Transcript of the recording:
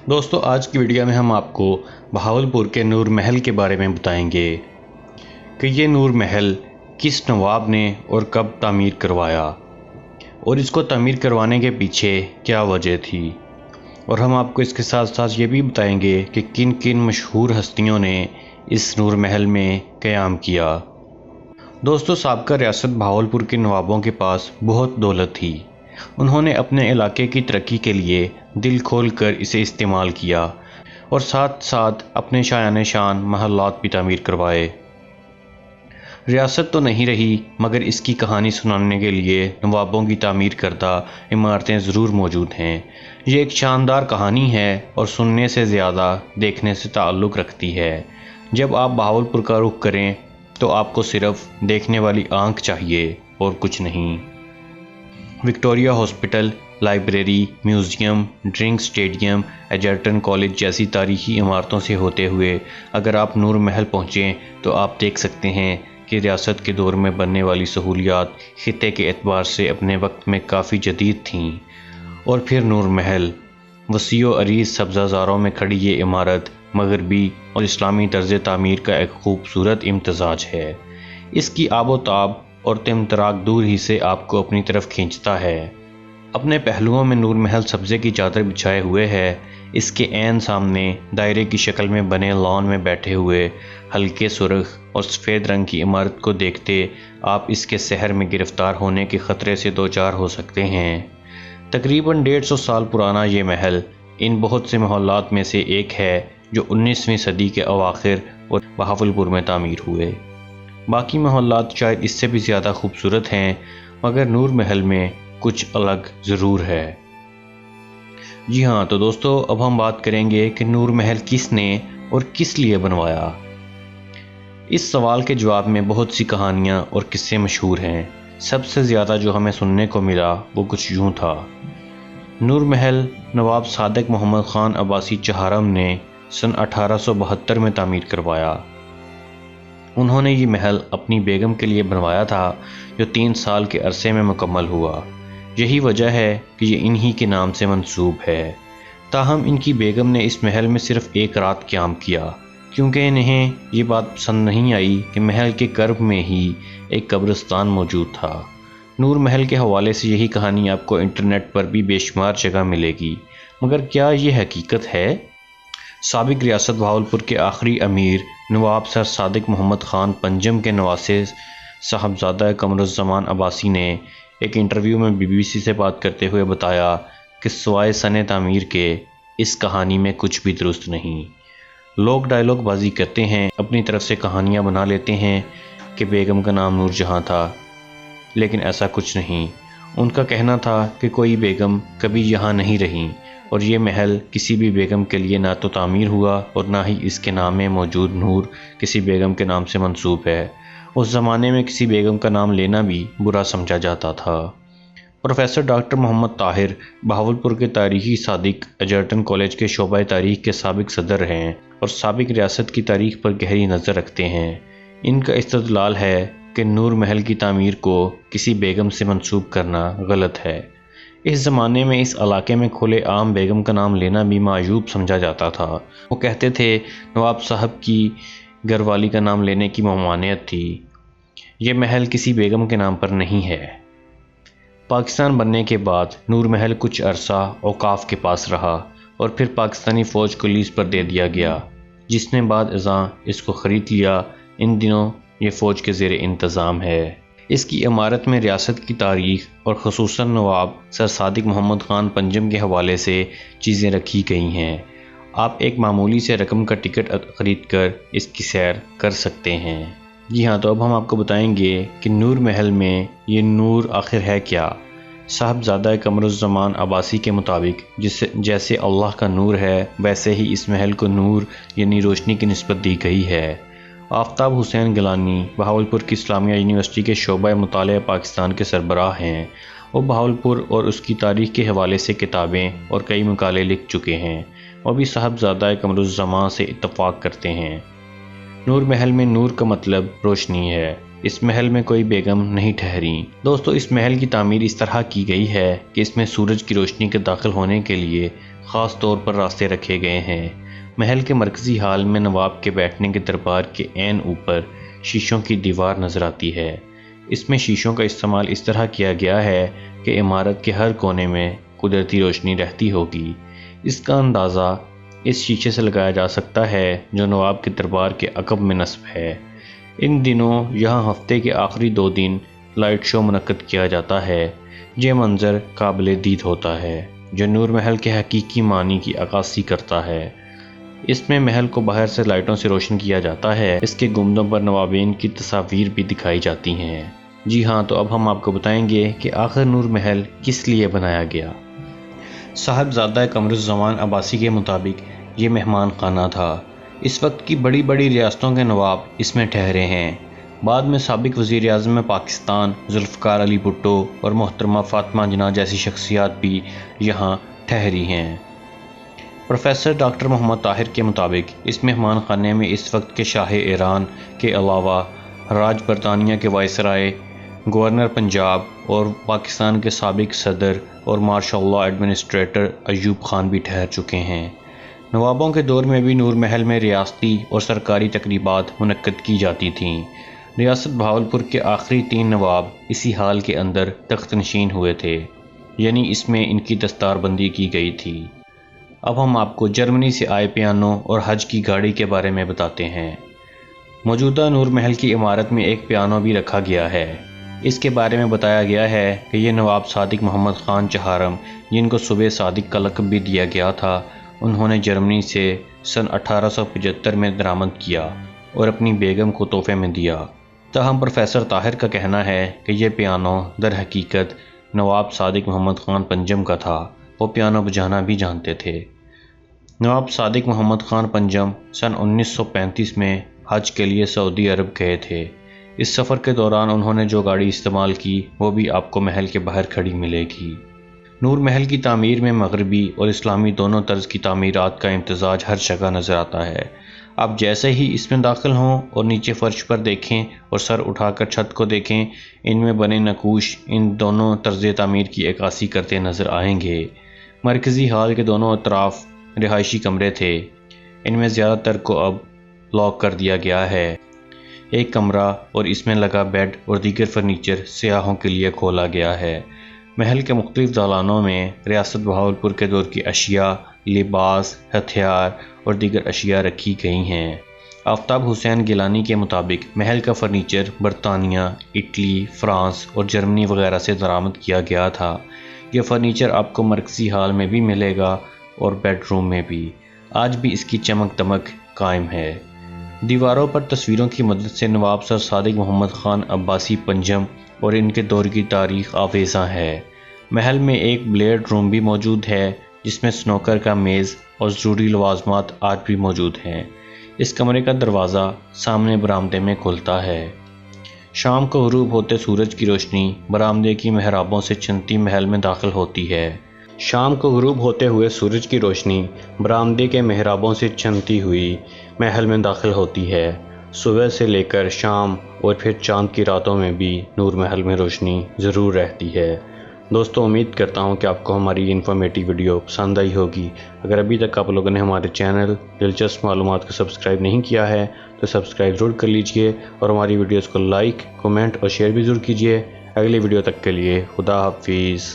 دوستو آج کی ویڈیو میں ہم آپ کو بہاولپور کے نور محل کے بارے میں بتائیں گے کہ یہ نور محل کس نواب نے اور کب تعمیر کروایا اور اس کو تعمیر کروانے کے پیچھے کیا وجہ تھی، اور ہم آپ کو اس کے ساتھ ساتھ یہ بھی بتائیں گے کہ کن کن مشہور ہستیوں نے اس نور محل میں قیام کیا۔ دوستو سابقہ ریاست بہاولپور کے نوابوں کے پاس بہت دولت تھی۔ انہوں نے اپنے علاقے کی ترقی کے لیے دل کھول کر اسے استعمال کیا اور ساتھ ساتھ اپنے شایان شان محلات بھی تعمیر کروائے۔ ریاست تو نہیں رہی مگر اس کی کہانی سنانے کے لیے نوابوں کی تعمیر کردہ عمارتیں ضرور موجود ہیں۔ یہ ایک شاندار کہانی ہے اور سننے سے زیادہ دیکھنے سے تعلق رکھتی ہے۔ جب آپ بہاولپور کا رخ کریں تو آپ کو صرف دیکھنے والی آنکھ چاہیے اور کچھ نہیں۔ Victoria hospital, library, museum, drink stadium, Egerton college جیسی تاریخی عمارتوں سے ہوتے ہوئے اگر آپ نور محل پہنچیں تو آپ دیکھ سکتے ہیں کہ ریاست کے دور میں بننے والی سہولیات خطے کے اعتبار سے اپنے وقت میں کافی جدید تھیں۔ اور پھر نور محل، وسیع و عریض سبزہ زاروں میں کھڑی یہ عمارت مغربی اور اسلامی طرز تعمیر کا ایک خوبصورت امتزاج ہے۔ اس کی آب و تاب اور تمطراق دور ہی سے آپ کو اپنی طرف کھینچتا ہے۔ اپنے پہلوؤں میں نور محل سبزے کی چادر بچھائے ہوئے ہے۔ اس کے عین سامنے دائرے کی شکل میں بنے لان میں بیٹھے ہوئے ہلکے سرخ اور سفید رنگ کی عمارت کو دیکھتے آپ اس کے سحر میں گرفتار ہونے کے خطرے سے دوچار ہو سکتے ہیں۔ تقریباً 150 سال پرانا یہ محل ان بہت سے محلات میں سے ایک ہے جو 19ویں صدی کے اواخر اور بہاولپور میں تعمیر ہوئے۔ باقی محلات شاید اس سے بھی زیادہ خوبصورت ہیں مگر نور محل میں کچھ الگ ضرور ہے۔ جی ہاں، تو دوستو اب ہم بات کریں گے کہ نور محل کس نے اور کس لیے بنوایا۔ اس سوال کے جواب میں بہت سی کہانیاں اور قصے مشہور ہیں۔ سب سے زیادہ جو ہمیں سننے کو ملا وہ کچھ یوں تھا۔ نور محل نواب صادق محمد خان عباسی چہارم نے سن 1872 میں تعمیر کروایا۔ انہوں نے یہ محل اپنی بیگم کے لیے بنوایا تھا جو 3 سال کے عرصے میں مکمل ہوا۔ یہی وجہ ہے کہ یہ انہی کے نام سے منسوب ہے۔ تاہم ان کی بیگم نے اس محل میں صرف ایک رات قیام کیا کیونکہ انہیں یہ بات پسند نہیں آئی کہ محل کے قرب میں ہی ایک قبرستان موجود تھا۔ نور محل کے حوالے سے یہی کہانی آپ کو انٹرنیٹ پر بھی بے شمار جگہ ملے گی، مگر کیا یہ حقیقت ہے؟ سابق ریاست بہاولپور کے آخری امیر نواب سر صادق محمد خان پنجم کے نواسے صاحبزادہ قمرالزمان عباسی نے ایک انٹرویو میں BBC سے بات کرتے ہوئے بتایا کہ سوائے سن تعمیر کے اس کہانی میں کچھ بھی درست نہیں۔ لوگ ڈائیلاگ بازی کرتے ہیں، اپنی طرف سے کہانیاں بنا لیتے ہیں کہ بیگم کا نام نور جہاں تھا، لیکن ایسا کچھ نہیں۔ ان کا کہنا تھا کہ کوئی بیگم کبھی یہاں نہیں رہیں اور یہ محل کسی بھی بیگم کے لیے نہ تو تعمیر ہوا اور نہ ہی اس کے نام میں موجود نور کسی بیگم کے نام سے منسوب ہے۔ اس زمانے میں کسی بیگم کا نام لینا بھی برا سمجھا جاتا تھا۔ پروفیسر ڈاکٹر محمد طاہر بہاولپور کے تاریخی صادق ایجرٹن کالج کے شعبہ تاریخ کے سابق صدر ہیں اور سابق ریاست کی تاریخ پر گہری نظر رکھتے ہیں۔ ان کا استدلال ہے کہ نور محل کی تعمیر کو کسی بیگم سے منسوب کرنا غلط ہے۔ اس زمانے میں اس علاقے میں کھلے عام بیگم کا نام لینا بھی معیوب سمجھا جاتا تھا۔ وہ کہتے تھے نواب صاحب کی گھر والی کا نام لینے کی ممانعت تھی۔ یہ محل کسی بیگم کے نام پر نہیں ہے۔ پاکستان بننے کے بعد نور محل کچھ عرصہ اوقاف کے پاس رہا اور پھر پاکستانی فوج کو لیز پر دے دیا گیا، جس نے بعد ازاں اس کو خرید لیا۔ ان دنوں یہ فوج کے زیر انتظام ہے۔ اس کی عمارت میں ریاست کی تاریخ اور خصوصاً نواب سر صادق محمد خان پنجم کے حوالے سے چیزیں رکھی گئی ہیں۔ آپ ایک معمولی سے رقم کا ٹکٹ خرید کر اس کی سیر کر سکتے ہیں۔ جی ہاں، تو اب ہم آپ کو بتائیں گے کہ نور محل میں یہ نور آخر ہے کیا۔ صاحبزادہ قمرالزمان عباسی کے مطابق جیسے اللہ کا نور ہے ویسے ہی اس محل کو نور یعنی روشنی کی نسبت دی گئی ہے۔ آفتاب حسین گیلانی بہاولپور کی اسلامیہ یونیورسٹی کے شعبہ مطالعہ پاکستان کے سربراہ ہیں۔ وہ بہاولپور اور اس کی تاریخ کے حوالے سے کتابیں اور کئی مقالے لکھ چکے ہیں۔ وہ بھی صاحبزادہ قمرالزمان سے اتفاق کرتے ہیں۔ نور محل میں نور کا مطلب روشنی ہے۔ اس محل میں کوئی بیگم نہیں ٹھہری۔ دوستو اس محل کی تعمیر اس طرح کی گئی ہے کہ اس میں سورج کی روشنی کے داخل ہونے کے لیے خاص طور پر راستے رکھے گئے ہیں۔ محل کے مرکزی ہال میں نواب کے بیٹھنے کے دربار کے عین اوپر شیشوں کی دیوار نظر آتی ہے۔ اس میں شیشوں کا استعمال اس طرح کیا گیا ہے کہ عمارت کے ہر کونے میں قدرتی روشنی رہتی ہوگی۔ اس کا اندازہ اس شیشے سے لگایا جا سکتا ہے جو نواب کے دربار کے عقب میں نصب ہے۔ ان دنوں یہاں ہفتے کے آخری 2 دن لائٹ شو منعقد کیا جاتا ہے۔ یہ منظر قابل دید ہوتا ہے جو نور محل کے حقیقی معنی کی عکاسی کرتا ہے۔ اس میں محل کو باہر سے لائٹوں سے روشن کیا جاتا ہے۔ اس کے گنبدوں پر نوابین کی تصاویر بھی دکھائی جاتی ہیں۔ جی ہاں، تو اب ہم آپ کو بتائیں گے کہ آخر نور محل کس لیے بنایا گیا۔ صاحبزادہ قمرالزمان عباسی کے مطابق یہ مہمان خانہ تھا۔ اس وقت کی بڑی بڑی ریاستوں کے نواب اس میں ٹھہرے ہیں۔ بعد میں سابق وزیر اعظم پاکستان ذوالفقار علی بھٹو اور محترمہ فاطمہ جناح جیسی شخصیات بھی یہاں ٹھہری ہیں۔ پروفیسر ڈاکٹر محمد طاہر کے مطابق اس مہمان خانے میں اس وقت کے شاہ ایران کے علاوہ راج برطانیہ کے وائسرائے، گورنر پنجاب اور پاکستان کے سابق صدر اور martial law administrator Ayub Khan بھی ٹھہر چکے ہیں۔ نوابوں کے دور میں بھی نور محل میں ریاستی اور سرکاری تقریبات منعقد کی جاتی تھیں۔ ریاست بہاولپور کے آخری 3 نواب اسی ہال کے اندر تخت نشین ہوئے تھے، یعنی اس میں ان کی دستار بندی کی گئی تھی۔ اب ہم آپ کو جرمنی سے آئے پیانو اور حج کی گاڑی کے بارے میں بتاتے ہیں۔ موجودہ نور محل کی عمارت میں ایک پیانو بھی رکھا گیا ہے۔ اس کے بارے میں بتایا گیا ہے کہ یہ نواب صادق محمد خان چہارم، جن کو صوبے صادق کا لقب بھی دیا گیا تھا، انہوں نے جرمنی سے سن 1875 میں درآمد کیا اور اپنی بیگم کو تحفے میں دیا۔ تاہم پروفیسر طاہر کا کہنا ہے کہ یہ پیانو در حقیقت نواب صادق محمد خان پنجم کا تھا۔ وہ پیانو بجانا بھی جانتے تھے۔ نواب صادق محمد خان پنجم سن 1935 میں حج کے لیے سعودی عرب گئے تھے۔ اس سفر کے دوران انہوں نے جو گاڑی استعمال کی وہ بھی آپ کو محل کے باہر کھڑی ملے گی۔ نور محل کی تعمیر میں مغربی اور اسلامی دونوں طرز کی تعمیرات کا امتزاج ہر جگہ نظر آتا ہے۔ آپ جیسے ہی اس میں داخل ہوں اور نیچے فرش پر دیکھیں اور سر اٹھا کر چھت کو دیکھیں، ان میں بنے نقوش ان دونوں طرز تعمیر کی عکاسی کرتے نظر آئیں گے۔ مرکزی ہال کے دونوں اطراف رہائشی کمرے تھے۔ ان میں زیادہ تر کو اب لاک کر دیا گیا ہے۔ ایک کمرہ اور اس میں لگا بیڈ اور دیگر فرنیچر سیاحوں کے لیے کھولا گیا ہے۔ محل کے مختلف دالانوں میں ریاست بہاولپور کے دور کی اشیاء، لباس، ہتھیار اور دیگر اشیاء رکھی گئی ہیں۔ آفتاب حسین گیلانی کے مطابق محل کا فرنیچر برطانیہ، اٹلی، فرانس اور جرمنی وغیرہ سے درآمد کیا گیا تھا۔ یہ فرنیچر آپ کو مرکزی ہال میں بھی ملے گا اور بیڈ روم میں بھی۔ آج بھی اس کی چمک دمک قائم ہے۔ دیواروں پر تصویروں کی مدد سے نواب سر صادق محمد خان عباسی پنجم اور ان کے دور کی تاریخ آویزاں ہے۔ محل میں ایک بلیئرڈ روم بھی موجود ہے جس میں سنوکر کا میز اور ضروری لوازمات آج بھی موجود ہیں۔ اس کمرے کا دروازہ سامنے برآمدے میں کھلتا ہے۔ شام کو غروب ہوتے سورج کی روشنی برآمدے کی محرابوں سے چنتی محل میں داخل ہوتی ہے۔ شام کو غروب ہوتے ہوئے سورج کی روشنی برآمدے کے محرابوں سے چمکتی ہوئی محل میں داخل ہوتی ہے۔ صبح سے لے کر شام اور پھر چاند کی راتوں میں بھی نور محل میں روشنی ضرور رہتی ہے۔ دوستو، امید کرتا ہوں کہ آپ کو ہماری انفارمیٹیو ویڈیو پسند آئی ہوگی۔ اگر ابھی تک آپ لوگوں نے ہمارے چینل دلچسپ معلومات کو سبسکرائب نہیں کیا ہے تو سبسکرائب ضرور کر لیجئے اور ہماری ویڈیوز کو لائک، کمنٹ اور شیئر بھی ضرور کیجئے۔ اگلی ویڈیو تک کے لیے خدا حافظ۔